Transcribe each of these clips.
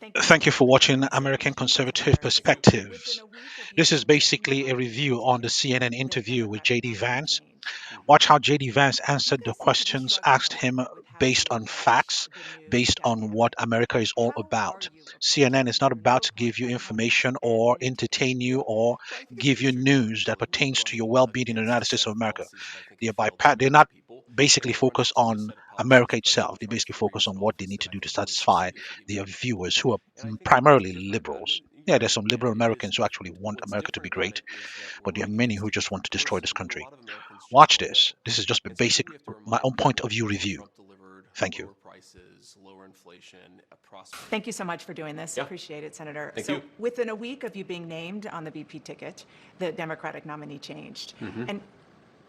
Thank you so Thank you much for for doing watching this. American Appreciate it, Conservative Senator. So, within Perspectives. a week of you This is being named basically on a the review BP on the ticket, CNN the interview with Democratic JD nominee Vance. changed. Watch how JD Vance You answered the guys seem to be questions struggling a asked little him bit with how based to on approach facts, the new based on what dynamic. America is all How are about. you CNN approaching is not your about new to give you opponent information and or the new ticket? entertain you Yeah. or Well, I think it's give pretty you straightforward, news that Joe. We're pertains to your running well-being in the against United a States set of of America. policies that I think have They're, failed the they're American not people, and basically we're running focused to a on set of America policies itself. President They Trump's basically career focus years on in what they office need that to I do to think really satisfy succeeded for the their American people. viewers who are And I think that what's primarily different about it, liberals. you're Yeah, right, there's some Dan, liberal it is Americans who actually different. But want what's America to be different about great, it is that we're but there are running many against who a just want different to destroy person this who a country. lot of Americans just Watch don't this. know. This is just a And so I think basic, we have to my remind own point people of that view President review. Trump delivered Thank you. lower prices, lower inflation, a prosperous. Thank you so much for doing this. Yeah, Appreciate it, Senator. thank So, you. within a week of you being named on the BP ticket, the Democratic nominee changed. And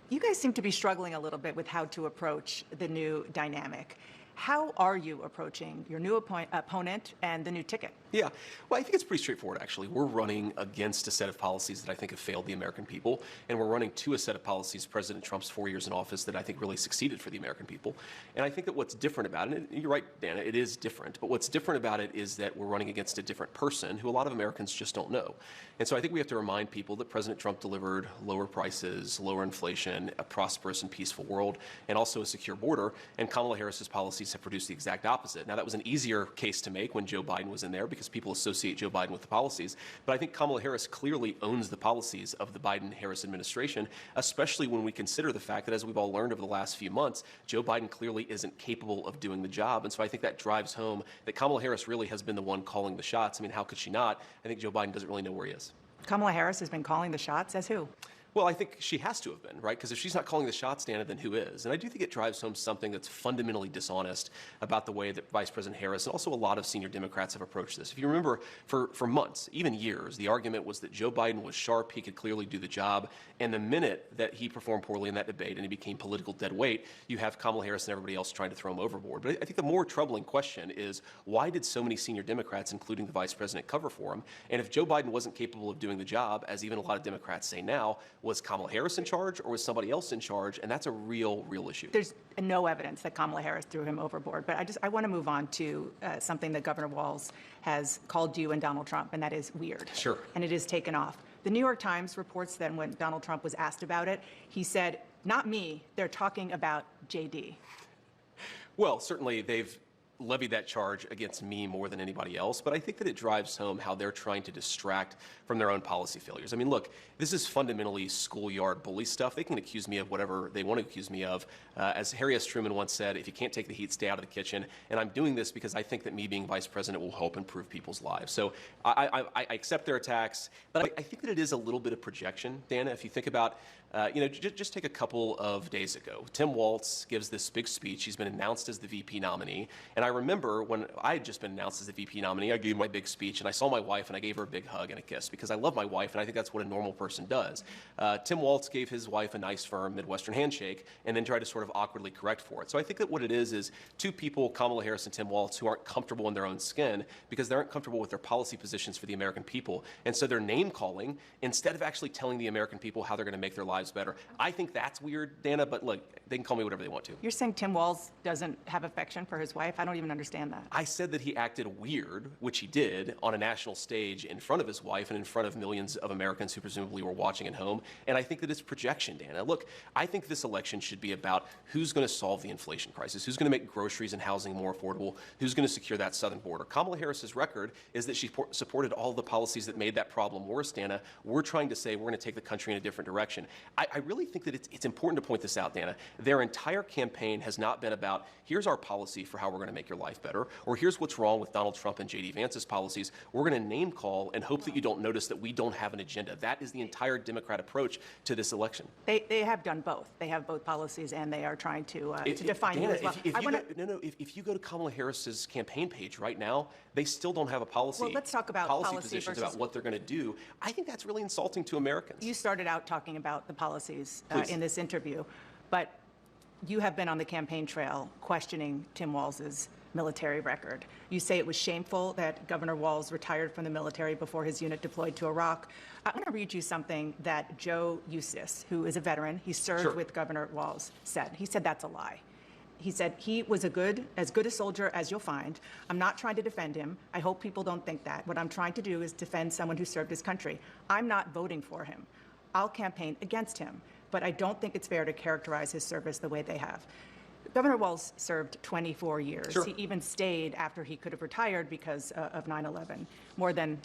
you guys seem to be struggling a little bit with how to approach the new dynamic. How are you approaching your new opponent and the new ticket? Yeah, well, I think it's pretty straightforward, actually. We're running against a set of policies that I think have failed the American people, and we're running to a set of policies, President Trump's 4 years in office, that I think really succeeded for the American people. And I think that what's different about it, and you're right, Dana, it is different, but what's different about it is that we're running against a different person who a lot of Americans just don't know. And so I think we have to remind people that President Trump delivered lower prices, lower inflation, a prosperous and peaceful world, and also a secure border, and Kamala Harris's policies have produced the exact opposite. Now, that was an easier case to make when Joe Biden was in there because people associate Joe Biden with the policies. But I think Kamala Harris clearly owns the policies of the Biden-Harris administration, especially when we consider the fact that, as we've all learned over the last few months, Joe Biden clearly isn't capable of doing the job. And so I think that drives home that Kamala Harris really has been the one calling the shots. I mean, how could she not? I think Joe Biden doesn't really know where he is. Kamala Harris has been calling the shots as who? Well, I think she has to have been, right? Because if she's not calling the shots, Dana, then who is? And I do think it drives home something that's fundamentally dishonest about the way that Vice President Harris and also a lot of senior Democrats have approached this. If you remember, for months, even years, the argument was that Joe Biden was sharp, he could clearly do the job, and the minute that he performed poorly in that debate and he became political dead weight, you have Kamala Harris and everybody else trying to throw him overboard. But I think the more troubling question is, why did so many senior Democrats, including the Vice President, cover for him? And if Joe Biden wasn't capable of doing the job, as even a lot of Democrats say now, was Kamala Harris in charge or was somebody else in charge? And that's a real issue. There's no evidence that Kamala Harris threw him overboard. But I want to move on to something that Governor Walz has called you and Donald Trump, and that is weird. Sure. And it is taken off. The New York Times reports that when Donald Trump was asked about it, he said, "Not me. They're talking about JD." Well, certainly they've levied that charge against me more than anybody else, but I think that it drives home how they're trying to distract from their own policy failures. I mean, look, this is fundamentally schoolyard bully stuff. They can accuse me of whatever they want to accuse me of. As Harry S. Truman once said, if you can't take the heat, stay out of the kitchen. And I'm doing this because I think that me being vice president will help improve people's lives. So I accept their attacks, but I think that it is a little bit of projection, Dana. If you think about, just take a couple of days ago. Tim Walz gives this big speech. He's been announced as the VP nominee. And I remember when I had just been announced as the VP nominee, I gave my big speech, and I saw my wife, and I gave her a big hug and a kiss because I love my wife, and I think that's what a normal person does. Tim Walz gave his wife a nice, firm Midwestern handshake and then tried to sort of awkwardly correct for it. So I think that what it is two people, Kamala Harris and Tim Walz, who aren't comfortable in their own skin because they aren't comfortable with their policy positions for the American people. And so they're name-calling instead of actually telling the American people how they're going to make their lives better. I think that's weird, Dana, but look, they can call me whatever they want to. You're saying Tim Walz doesn't have affection for his wife? I don't even understand that. I said that he acted weird, which he did, on a national stage in front of his wife and in front of millions of Americans who presumably were watching at home. And I think that it's projection, Dana. Look, I think this election should be about who's going to solve the inflation crisis, who's going to make groceries and housing more affordable, who's going to secure that southern border. Kamala Harris's record is that she supported all the policies that made that problem worse, Dana. We're trying to say we're going to take the country in a different direction. I really think that it's important to point this out, Dana. Their entire campaign has not been about, here's our policy for how we're going to make your life better, or here's what's wrong with Donald Trump and JD Vance's policies. We're going to name call and hope that you don't notice that we don't have an agenda. That is the entire Democrat approach to this election. They have done both. They have both policies, and they are trying to define Dana, you as well. If you go to Kamala Harris's campaign page right now, they still don't have a policy. Well, let's talk about policy policy positions versus about what they're going to do. I think that's really insulting to Americans. You started out talking about the policies Please. in this interview, but you have been on the campaign trail questioning Tim Walz's military record. You say it was shameful that Governor Walz retired from the military before his unit deployed to Iraq. I want to read you something that Joe Eustace, who is a veteran, he served Sure. with Governor Walz, said. He said that's a lie. He said he was as good a soldier as you'll find. I'm not trying to defend him. I hope people don't think that. What I'm trying to do is defend someone who served his country. I'm not voting for him. I'll campaign against him, but I don't think it's fair to characterize his service the way they have. Governor Walz served 24 years. Sure. He even stayed after he could have retired because of 9/11, more than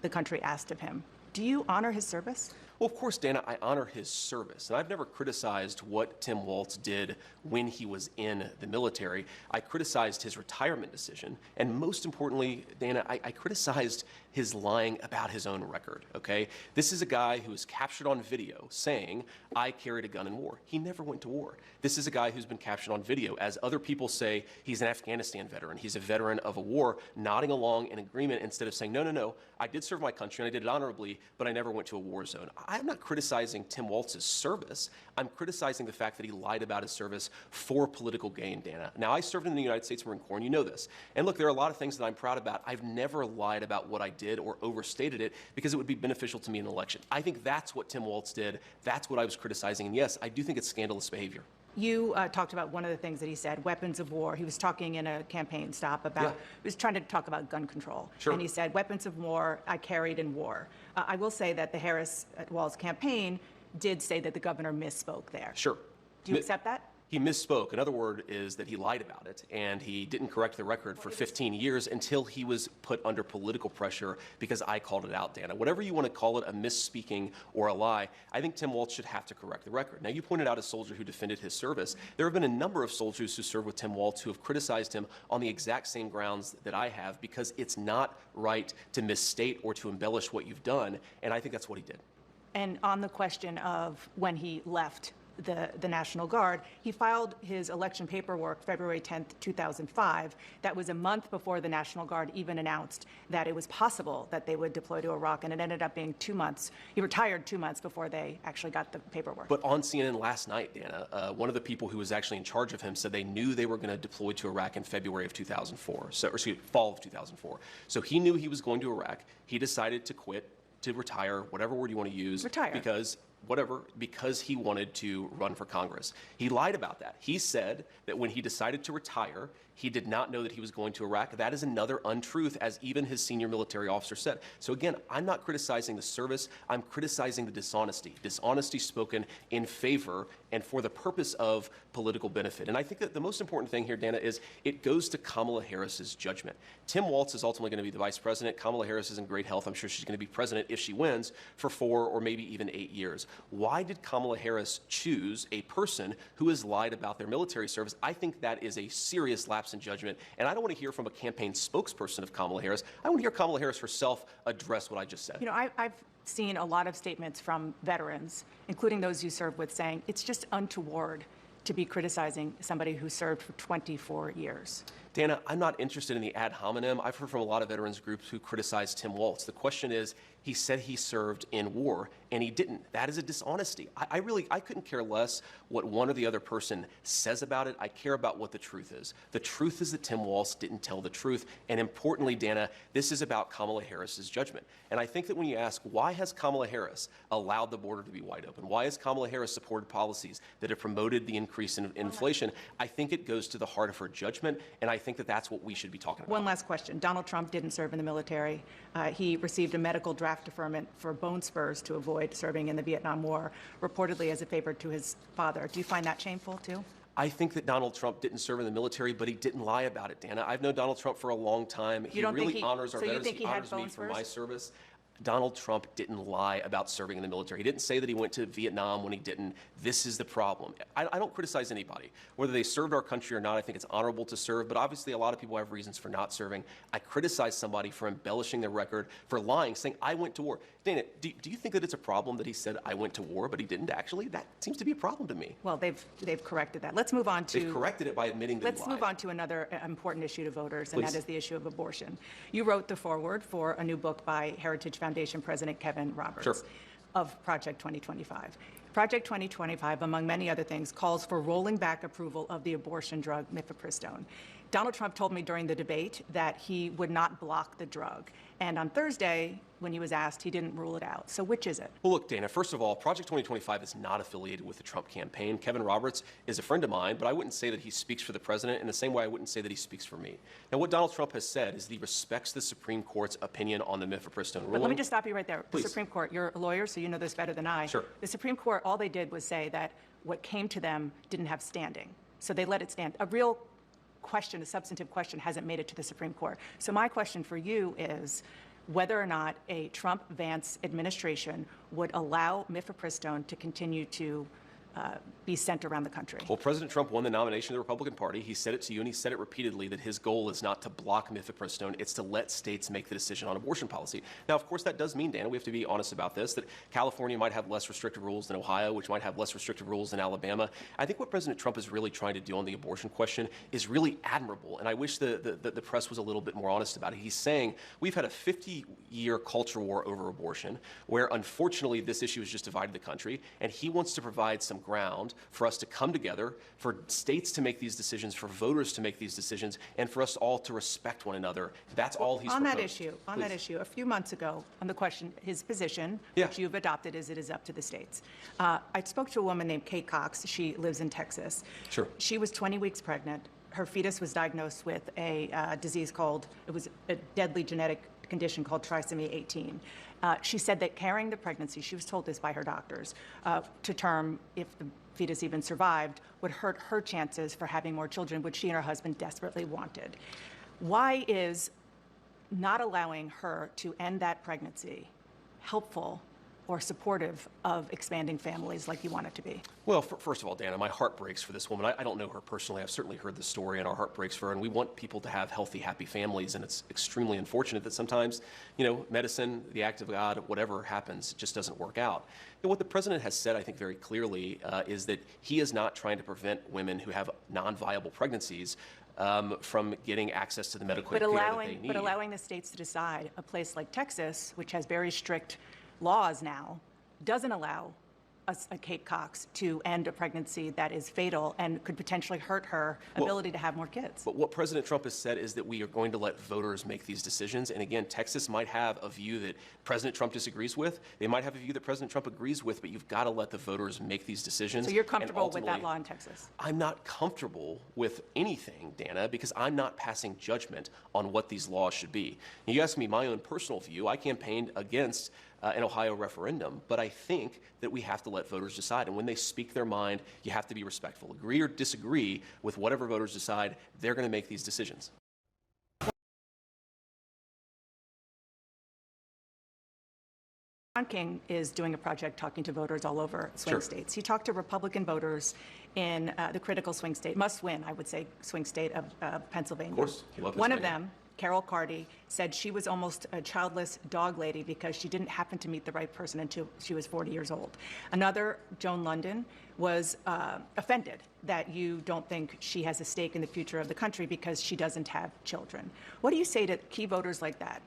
the country asked of him. Do you honor his service? Well, of course, Dana, I honor his service, and I've never criticized what Tim Walz did when he was in the military. I criticized his retirement decision, and most importantly, Dana, I criticized his lying about his own record, okay? This is a guy who was captured on video saying, I carried a gun in war. He never went to war. This is a guy who's been captured on video. As other people say, he's an Afghanistan veteran. He's a veteran of a war, nodding along in agreement instead of saying, no, I did serve my country and I did it honorably, but I never went to a war zone. I'm not criticizing Tim Walz's service. I'm criticizing the fact that he lied about his service for political gain, Dana. Now, I served in the United States Marine Corps, and you know this. And look, there are a lot of things that I'm proud about. I've never lied about what I did or overstated it because it would be beneficial to me in an election. I think that's what Tim Walz did. That's what I was criticizing. And yes, I do think it's scandalous behavior. You talked about one of the things that he said, weapons of war. He was talking in a campaign stop about, Yeah. he was trying to talk about gun control. Sure. And he said, weapons of war I carried in war. I will say that the Harris-Walz campaign did say that the governor misspoke there. Sure. Do you accept that? He misspoke. Another word is that he lied about it, and he didn't correct the record for 15 years until he was put under political pressure because I called it out, Dana. Whatever you want to call it, a misspeaking or a lie, I think Tim Walz should have to correct the record. Now, you pointed out a soldier who defended his service. There have been a number of soldiers who served with Tim Walz who have criticized him on the exact same grounds that I have because it's not right to misstate or to embellish what you've done, and I think that's what he did. And on the question of when he left the National Guard, he filed his election paperwork February 10th, 2005. That was a month before the National Guard even announced that it was possible that they would deploy to Iraq, and it ended up being 2 months. He retired 2 months before they actually got the paperwork. But on CNN last night, Dana, one of the people who was actually in charge of him said they knew they were going to deploy to Iraq in February of 2004, fall of 2004. So he knew he was going to Iraq. He decided to quit, to retire, whatever word you want to use. Retire. Because he wanted to run for Congress. He lied about that. He said that when he decided to retire, he did not know that he was going to Iraq. That is another untruth, as even his senior military officer said. So again, I'm not criticizing the service. I'm criticizing the dishonesty. Dishonesty spoken in favor and for the purpose of political benefit. And I think that the most important thing here, Dana, is it goes to Kamala Harris's judgment. Tim Walz is ultimately going to be the vice president. Kamala Harris is in great health. I'm sure she's going to be president if she wins for 4 or maybe even 8 years. Why did Kamala Harris choose a person who has lied about their military service? I think that is a serious lapse in judgment. And I don't want to hear from a campaign spokesperson of Kamala Harris. I want to hear Kamala Harris herself address what I just said. You know, I've seen a lot of statements from veterans, including those you served with, saying it's just untoward to be criticizing somebody who served for 24 years. Dana, I'm not interested in the ad hominem. I've heard from a lot of veterans groups who criticize Tim Walz. The question is, he said he served in war, and he didn't. That is a dishonesty. I couldn't care less what one or the other person says about it. I care about what the truth is. The truth is that Tim Walz didn't tell the truth. And importantly, Dana, this is about Kamala Harris's judgment. And I think that when you ask, why has Kamala Harris allowed the border to be wide open? Why has Kamala Harris supported policies that have promoted the increase in inflation? I think it goes to the heart of her judgment, and I think that that's what we should be talking about. One last question. Donald Trump didn't serve in the military. He received a medical draft deferment for bone spurs to avoid serving in the Vietnam War, reportedly as a favor to his father. Do you find that shameful, too? I think that Donald Trump didn't serve in the military, but he didn't lie about it, Dana. I've known Donald Trump for a long time. He really honors our veterans. He honors me for my service. Donald Trump didn't lie about serving in the military. He didn't say that he went to Vietnam when he didn't. This is the problem. I don't criticize anybody. Whether they served our country or not, I think it's honorable to serve, but obviously a lot of people have reasons for not serving. I criticize somebody for embellishing their record, for lying, saying, I went to war. Dana, do you think that it's a problem that he said, I went to war, but he didn't actually? That seems to be a problem to me. Well, they've corrected that. Let's move on to... They've corrected it by admitting that he lied. Let's move on to another important issue to voters, Please. and that is the issue of abortion. You wrote the foreword for a new book by Heritage Foundation President Kevin Roberts. Sure. Of Project 2025. Project 2025, among many other things, calls for rolling back approval of the abortion drug mifepristone. Donald Trump told me during the debate that he would not block the drug. And on Thursday, when he was asked, he didn't rule it out. So which is it? Well, look, Dana, first of all, Project 2025 is not affiliated with the Trump campaign. Kevin Roberts is a friend of mine, but I wouldn't say that he speaks for the president in the same way I wouldn't say that he speaks for me. Now, what Donald Trump has said is that he respects the Supreme Court's opinion on the mifepristone ruling. But let me just stop you right there. Please. The Supreme Court, you're a lawyer, so you know this better than I. Sure. The Supreme Court, all they did was say that what came to them didn't have standing. So they let it stand. A real question, a substantive question, hasn't made it to the Supreme Court. So my question for you is whether or not a Trump-Vance administration would allow mifepristone to continue to be sent around the country. Well, President Trump won the nomination of the Republican Party. He said it to you, and he said it repeatedly, that his goal is not to block mifepristone. It's to let states make the decision on abortion policy. Now, of course, that does mean, Dana, we have to be honest about this, that California might have less restrictive rules than Ohio, which might have less restrictive rules than Alabama. I think what President Trump is really trying to do on the abortion question is really admirable, and I wish the press was a little bit more honest about it. He's saying we've had a 50-year culture war over abortion, where unfortunately this issue has just divided the country, and he wants to provide some ground for us to come together, for states to make these decisions, for voters to make these decisions, and for us all to respect one another. That's all he's on proposed. that issue, a few months ago, on the question, his position, Yeah. which you've adopted, is it is up to the states. I spoke to a woman named Kate Cox. She lives in Texas. Sure. She was 20 weeks pregnant. Her fetus was diagnosed with a disease called, it was a deadly genetic condition called trisomy 18. She said that carrying the pregnancy, she was told this by her doctors, to term, if the fetus even survived, would hurt her chances for having more children, which she and her husband desperately wanted. Why is not allowing her to end that pregnancy helpful or supportive of expanding families like you want it to be? Well, first of all, Dana, my heart breaks for this woman. I don't know her personally. I've certainly heard the story, and our heart breaks for her. And we want people to have healthy, happy families. And it's extremely unfortunate that sometimes, medicine, the act of God, whatever happens, it just doesn't work out. And what the president has said, I think, very clearly is that he is not trying to prevent women who have non-viable pregnancies from getting access to the medical care that they need. But allowing the states to decide, a place like Texas, which has very strict laws now, doesn't allow a Kate Cox to end a pregnancy that is fatal and could potentially hurt her ability to have more kids. But what President Trump has said is that we are going to let voters make these decisions. And again, Texas might have a view that President Trump disagrees with. They might have a view that President Trump agrees with, but you've got to let the voters make these decisions. So you're comfortable with that law in Texas? I'm not comfortable with anything, Dana, because I'm not passing judgment on what these laws should be. And you ask me my own personal view. I campaigned against an Ohio referendum, but I think that we have to let voters decide. And when they speak their mind, you have to be respectful. Agree or disagree with whatever voters decide, they're going to make these decisions. John King is doing a project talking to voters all over swing states. He talked to Republican voters in the critical swing state, must-win, I would say, swing state of Pennsylvania. Of course. One of them, Carol Carty, said she was almost a childless dog lady because she didn't happen to meet the right person until she was 40 years old. Another, Joan London, was offended that you don't think she has a stake in the future of the country because she doesn't have children. What do you say to key voters like that,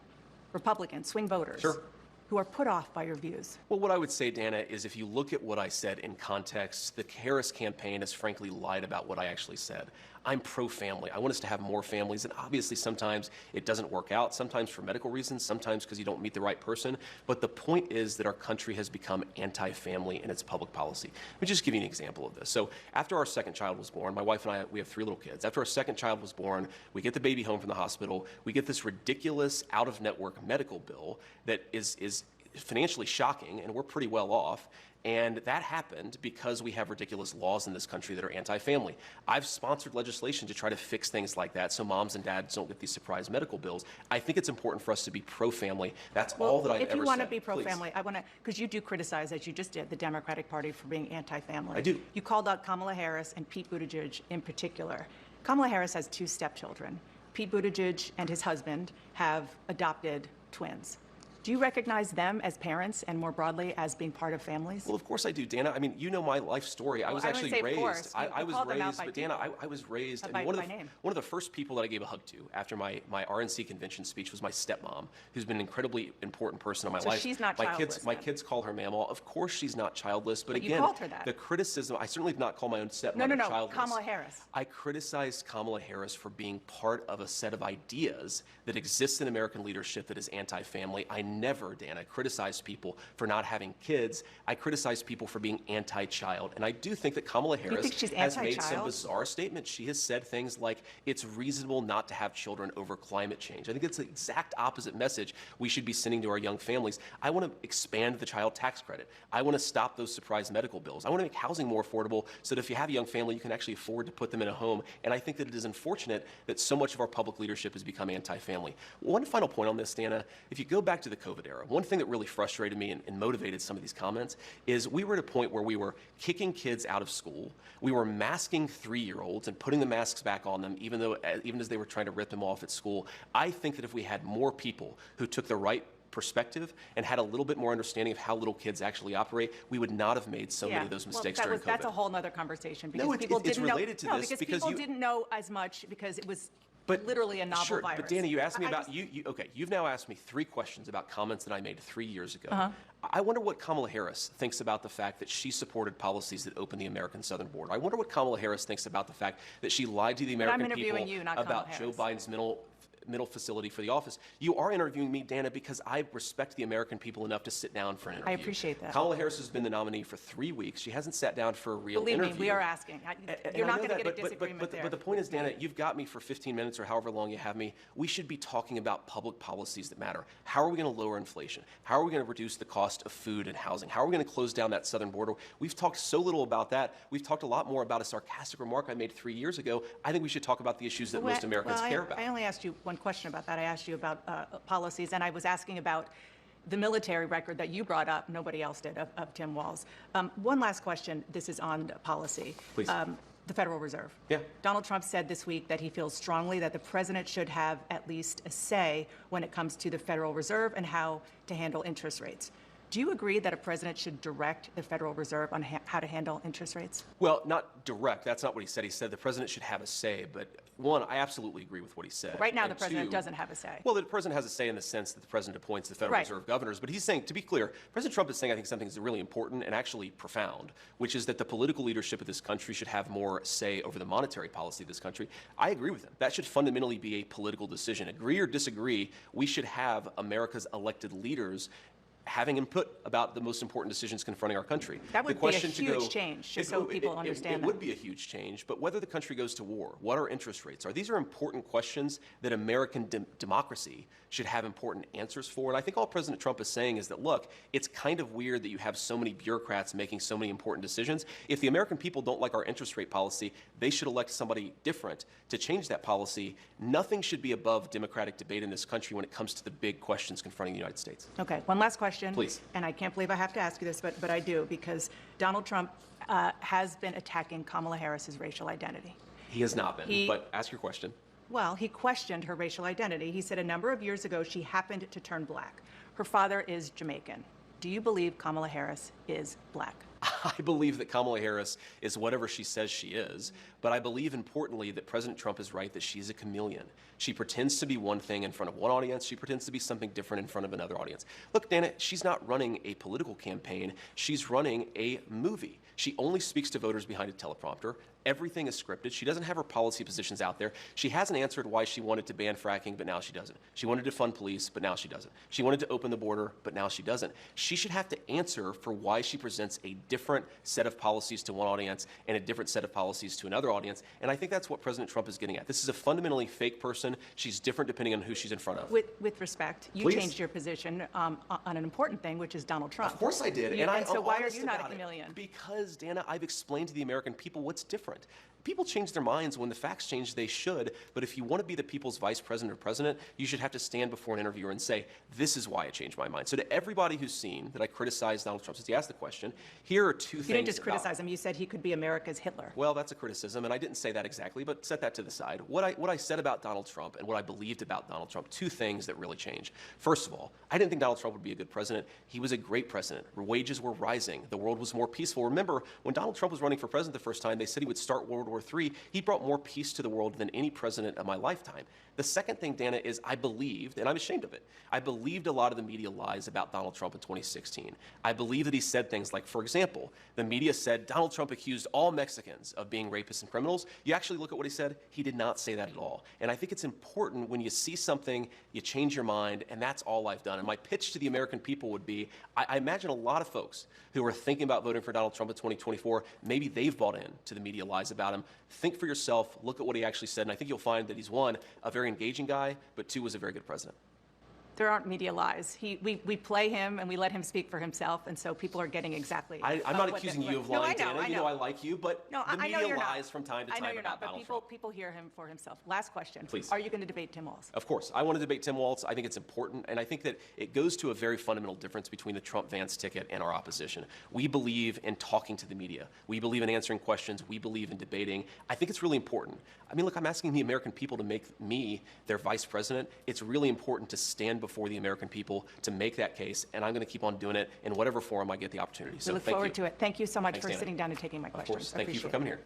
Republicans, swing voters? Sure. Who are put off by your views? Well, what I would say, Dana, is if you look at what I said in context, the Harris campaign has frankly lied about what I actually said. I'm pro-family. I want us to have more families, and obviously sometimes it doesn't work out, sometimes for medical reasons, sometimes because you don't meet the right person. But the point is that our country has become anti-family in its public policy. Let me just give you an example of this. So after our second child was born, my wife and I, we have 3 little kids. After our second child was born, we get the baby home from the hospital. We get this ridiculous out-of-network medical bill that is financially shocking, and we're pretty well off. And that happened because we have ridiculous laws in this country that are anti-family. I've sponsored legislation to try to fix things like that so moms and dads don't get these surprise medical bills. I think it's important for us to be pro-family. That's all that I've ever said. If you want to be pro-family, I want to, because you do criticize, as you just did, the Democratic Party for being anti-family. I do. You called out Kamala Harris and Pete Buttigieg in particular. Kamala Harris has 2 stepchildren. Pete Buttigieg and his husband have adopted twins. Do you recognize them as parents and more broadly as being part of families? Well, of course I do, Dana. I mean, you know my life story. I was I wouldn't actually say of course. raised. You I was called them out raised, by but Dana, default. I was raised. By one name. of the first people that I gave a hug to after my RNC convention speech was my stepmom, who's been an incredibly important person in my So life. she's not my childless kids, my then? kids call her Mama. Of course she's not childless, but But you again, called her that. the criticism. I certainly did not call my own stepmother No. childless. Kamala Harris. I criticized Kamala Harris for being part of a set of ideas that exists in American leadership that is anti-family. I never, Dana, criticized people for not having kids. I criticize people for being anti-child. And I do think that Kamala Harris think she's has made some anti-child? bizarre statements. She has said things like, it's reasonable not to have children over climate change. I think it's the exact opposite message we should be sending to our young families. I want to expand the child tax credit. I want to stop those surprise medical bills. I want to make housing more affordable so that if you have a young family, you can actually afford to put them in a home. And I think that it is unfortunate that so much of our public leadership has become anti-family. One final point on this, Dana, if you go back to the COVID era, one thing that really frustrated me and motivated some of these comments is we were at a point where we were kicking kids out of school. We were masking 3-year-olds and putting the masks back on them, even as they were trying to rip them off at school. I think that if we had more people who took the right perspective and had a little bit more understanding of how little kids actually operate, we would not have made so many of those mistakes during COVID. That's a whole other conversation because No, people it's didn't related know. to this because because people you- didn't know as much because it was But literally a novel sure, virus. But Dana, you asked me I about just- okay. You've now asked me 3 questions about comments that I made 3 years ago. I wonder what Kamala Harris thinks about the fact that she supported policies that opened the American southern border. I wonder what Kamala Harris thinks about the fact that she lied to the I'm American interviewing people you, not Kamala about Joe Harris. Biden's middle facility for the office. You are interviewing me, Dana, because I respect the American people enough to sit down for an interview. appreciate that. Kamala Harris has been the nominee for 3 weeks. She hasn't sat down for a real Believe interview. me, we are asking. And You're I not know going to that, get a disagreement there. But the point is, Dana, you've got me for 15 minutes or however long you have me. We should be talking about public policies that matter. How are we going to lower inflation? How are we going to reduce the cost of food and housing? How are we going to close down that southern border? We've talked so little about that. We've talked a lot more about a sarcastic remark I made 3 years ago. I think we should talk about the issues that most Americans care about. I only asked you one question about that. I asked you about policies, and I was asking about the military record that you brought up, nobody else did, of Tim Walz. One last question. This is on policy. Please. The Federal Reserve. Yeah. Donald Trump said this week that he feels strongly that the president should have at least a say when it comes to the Federal Reserve and how to handle interest rates. Do you agree that a president should direct the Federal Reserve on how to handle interest rates? Well, not direct. That's not what he said. He said the president should have a say. But one, I absolutely agree with what he said. Right now, And the president two, doesn't have a say. Well, the president has a say in the sense that the president appoints the Federal Right. Reserve governors. But he's saying, to be clear, President Trump is saying, I think, something that's really important and actually profound, which is that the political leadership of this country should have more say over the monetary policy of this country. I agree with him. That should fundamentally be a political decision. Agree or disagree, we should have America's elected leaders having input about the most important decisions confronting our country. That would The be a question to huge go- change, just so people understand It that. would be a huge change, but whether the country goes to war, what our interest rates are, these are important questions that American democracy should have important answers for. And I think all President Trump is saying is that, look, it's kind of weird that you have so many bureaucrats making so many important decisions. If the American people don't like our interest rate policy, they should elect somebody different to change that policy. Nothing should be above democratic debate in this country when it comes to the big questions confronting the United States. Okay, one last question. Please. And I can't believe I have to ask you this, but I do, because Donald Trump has been attacking Kamala Harris's racial identity. He has not been, He- but ask your question. Well, he questioned her racial identity. He said a number of years ago she happened to turn black. Her father is Jamaican. Do you believe Kamala Harris is black? I believe that Kamala Harris is whatever she says she is, but I believe importantly that President Trump is right that she's a chameleon. She pretends to be one thing in front of one audience, she pretends to be something different in front of another audience. Look, Dana, she's not running a political campaign, she's running a movie. She only speaks to voters behind a teleprompter. Everything is scripted. She doesn't have her policy positions out there. She hasn't answered why she wanted to ban fracking, but now she doesn't. She wanted to fund police, but now she doesn't. She wanted to open the border, but now she doesn't. She should have to answer for why she presents a different set of policies to one audience and a different set of policies to another audience. And I think that's what President Trump is getting at. This is a fundamentally fake person. She's different depending on who she's in front of. With respect, you Please. changed your position on an important thing, which is Donald Trump. Of course I did. And I'm so why are honest you not a about it. chameleon? Because, Dana, I've explained to the American people what's different. People change their minds when the facts change, they should. But if you want to be the people's vice president or president, you should have to stand before an interviewer and say, this is why I changed my mind. So to everybody who's seen that I criticized Donald Trump, since he asked the question, here are two things. You didn't just about- criticize him. You said he could be America's Hitler. Well, that's a criticism, and I didn't say that exactly, but set that to the side. What I said about Donald Trump and what I believed about Donald Trump, two things that really changed. First of all, I didn't think Donald Trump would be a good president. He was a great president. Wages were rising. The world was more peaceful. Remember, when Donald Trump was running for president the first time, they said he would start World War III. He brought more peace to the world than any president of my lifetime. The second thing, Dana, is I believed, and I'm ashamed of it, I believed a lot of the media lies about Donald Trump in 2016. I believe that he said things like, for example, the media said Donald Trump accused all Mexicans of being rapists and criminals. You actually look at what he said, he did not say that at all. And I think it's important when you see something, you change your mind, and that's all I've done. And my pitch to the American people would be, I imagine a lot of folks who are thinking about voting for Donald Trump in 2024, maybe they've bought in to the media lies about him. Think for yourself, look at what he actually said, and I think you'll find that he's, one, a very engaging guy, but two, was a very good president. There aren't media lies. We play him and we let him speak for himself, and so people are getting exactly. I'm not accusing you of lying, No, I know, Dana. You know I like you, but No, the I know media you're lies not. from time to I know time you're about not, but Donald people Trump. hear him for himself. Last question. Please. Are you going to debate Tim Walz? Of course. I want to debate Tim Walz. I think it's important, and I think that it goes to a very fundamental difference between the Trump-Vance ticket and our opposition. We believe in talking to the media. We believe in answering questions. We believe in debating. I think it's really important. I mean, look, I'm asking the American people to make me their vice president. It's really important to stand before the American people to make that case, and I'm going to keep on doing it in whatever forum I get the opportunity. We So look thank forward you. to it. Thank you so much Thanks, for Dana. sitting down and taking my Of questions. course. I Thank you for appreciate coming it. here.